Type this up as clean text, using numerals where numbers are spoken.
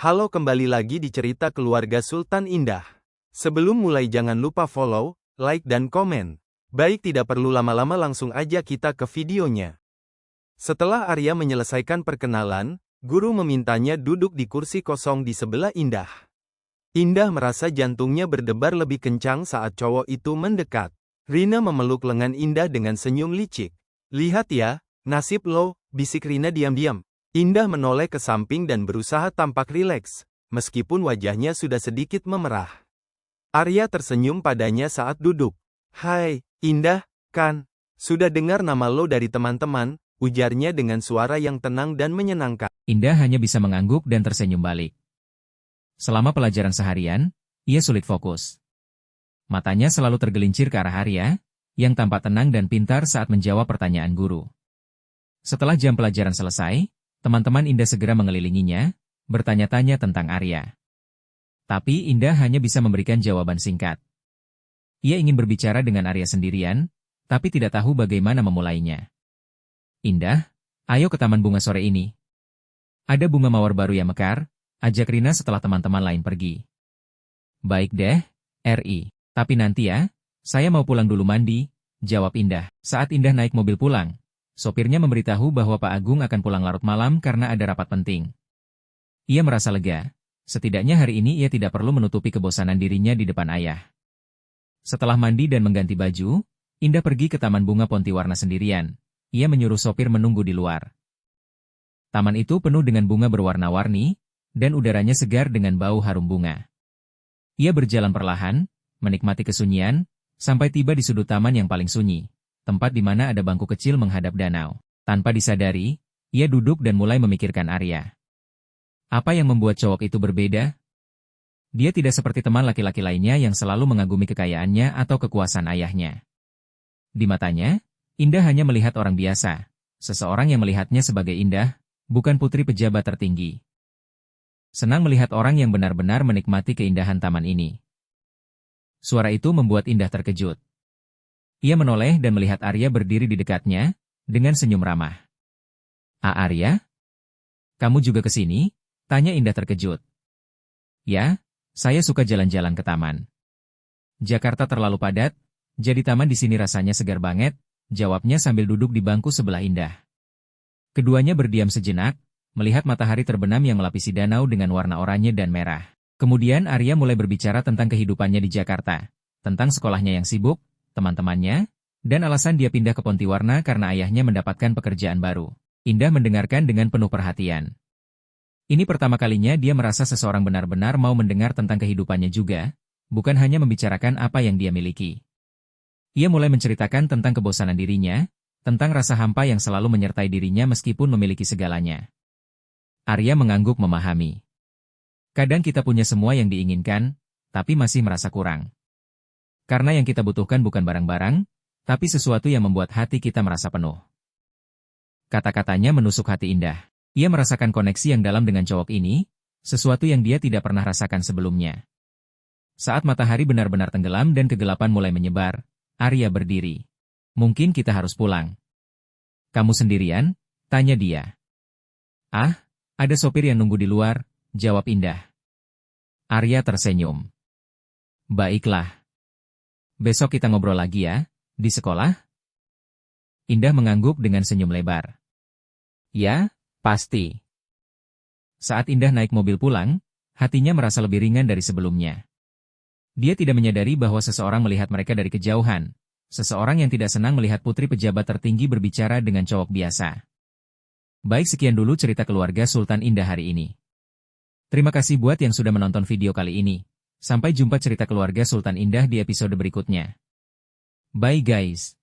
Halo, kembali lagi di cerita keluarga Sultan Indah. Sebelum mulai jangan lupa follow, like dan komen. Baik, tidak perlu lama-lama, langsung aja kita ke videonya. Setelah Arya menyelesaikan perkenalan, guru memintanya duduk di kursi kosong di sebelah Indah. Indah merasa jantungnya berdebar lebih kencang saat cowok itu mendekat. Rina memeluk lengan Indah dengan senyum licik. "Lihat ya, nasib lo," bisik Rina diam-diam. Indah menoleh ke samping dan berusaha tampak rileks, meskipun wajahnya sudah sedikit memerah. Arya tersenyum padanya saat duduk. "Hai, Indah, kan? Sudah dengar nama lo dari teman-teman," ujarnya dengan suara yang tenang dan menyenangkan. Indah hanya bisa mengangguk dan tersenyum balik. Selama pelajaran seharian, ia sulit fokus. Matanya selalu tergelincir ke arah Arya, yang tampak tenang dan pintar saat menjawab pertanyaan guru. Setelah jam pelajaran selesai, teman-teman Indah segera mengelilinginya, bertanya-tanya tentang Arya. Tapi Indah hanya bisa memberikan jawaban singkat. Ia ingin berbicara dengan Arya sendirian, tapi tidak tahu bagaimana memulainya. "Indah, ayo ke taman bunga sore ini. Ada bunga mawar baru yang mekar," ajak Rina setelah teman-teman lain pergi. "Baik deh, Ri. Tapi nanti ya, saya mau pulang dulu mandi," jawab Indah. Saat Indah naik mobil pulang, sopirnya memberitahu bahwa Pak Agung akan pulang larut malam karena ada rapat penting. Ia merasa lega. Setidaknya hari ini ia tidak perlu menutupi kebosanan dirinya di depan ayah. Setelah mandi dan mengganti baju, Indah pergi ke Taman Bunga Pontiwarna sendirian. Ia menyuruh sopir menunggu di luar. Taman itu penuh dengan bunga berwarna-warni, dan udaranya segar dengan bau harum bunga. Ia berjalan perlahan, menikmati kesunyian, sampai tiba di sudut taman yang paling sunyi, tempat di mana ada bangku kecil menghadap danau. Tanpa disadari, ia duduk dan mulai memikirkan Arya. Apa yang membuat cowok itu berbeda? Dia tidak seperti teman laki-laki lainnya yang selalu mengagumi kekayaannya atau kekuasaan ayahnya. Di matanya, Indah hanya melihat orang biasa, seseorang yang melihatnya sebagai indah, bukan putri pejabat tertinggi. Senang melihat orang yang benar-benar menikmati keindahan taman ini. Suara itu membuat Indah terkejut. Ia menoleh dan melihat Arya berdiri di dekatnya, dengan senyum ramah. Arya? Kamu juga ke sini?" tanya Indah terkejut. "Ya, saya suka jalan-jalan ke taman. Jakarta terlalu padat, jadi taman di sini rasanya segar banget," jawabnya sambil duduk di bangku sebelah Indah. Keduanya berdiam sejenak, melihat matahari terbenam yang melapisi danau dengan warna oranye dan merah. Kemudian Arya mulai berbicara tentang kehidupannya di Jakarta, tentang sekolahnya yang sibuk, teman-temannya, dan alasan dia pindah ke Pontiwarna karena ayahnya mendapatkan pekerjaan baru. Indah mendengarkan dengan penuh perhatian. Ini pertama kalinya dia merasa seseorang benar-benar mau mendengar tentang kehidupannya juga, bukan hanya membicarakan apa yang dia miliki. Ia mulai menceritakan tentang kebosanan dirinya, tentang rasa hampa yang selalu menyertai dirinya meskipun memiliki segalanya. Arya mengangguk memahami. Kadang kita punya semua yang diinginkan, tapi masih merasa kurang. Karena yang kita butuhkan bukan barang-barang, tapi sesuatu yang membuat hati kita merasa penuh. Kata-katanya menusuk hati Indah. Ia merasakan koneksi yang dalam dengan cowok ini, sesuatu yang dia tidak pernah rasakan sebelumnya. Saat matahari benar-benar tenggelam dan kegelapan mulai menyebar, Arya berdiri. "Mungkin kita harus pulang." "Kamu sendirian?" tanya dia. Ada sopir yang nunggu di luar," jawab Indah. Arya tersenyum. "Baiklah. Besok kita ngobrol lagi ya, di sekolah?" Indah mengangguk dengan senyum lebar. "Ya, pasti." Saat Indah naik mobil pulang, hatinya merasa lebih ringan dari sebelumnya. Dia tidak menyadari bahwa seseorang melihat mereka dari kejauhan, seseorang yang tidak senang melihat putri pejabat tertinggi berbicara dengan cowok biasa. Baik, sekian dulu cerita keluarga Sultan Indah hari ini. Terima kasih buat yang sudah menonton video kali ini. Sampai jumpa cerita keluarga Sultan Indah di episode berikutnya. Bye guys.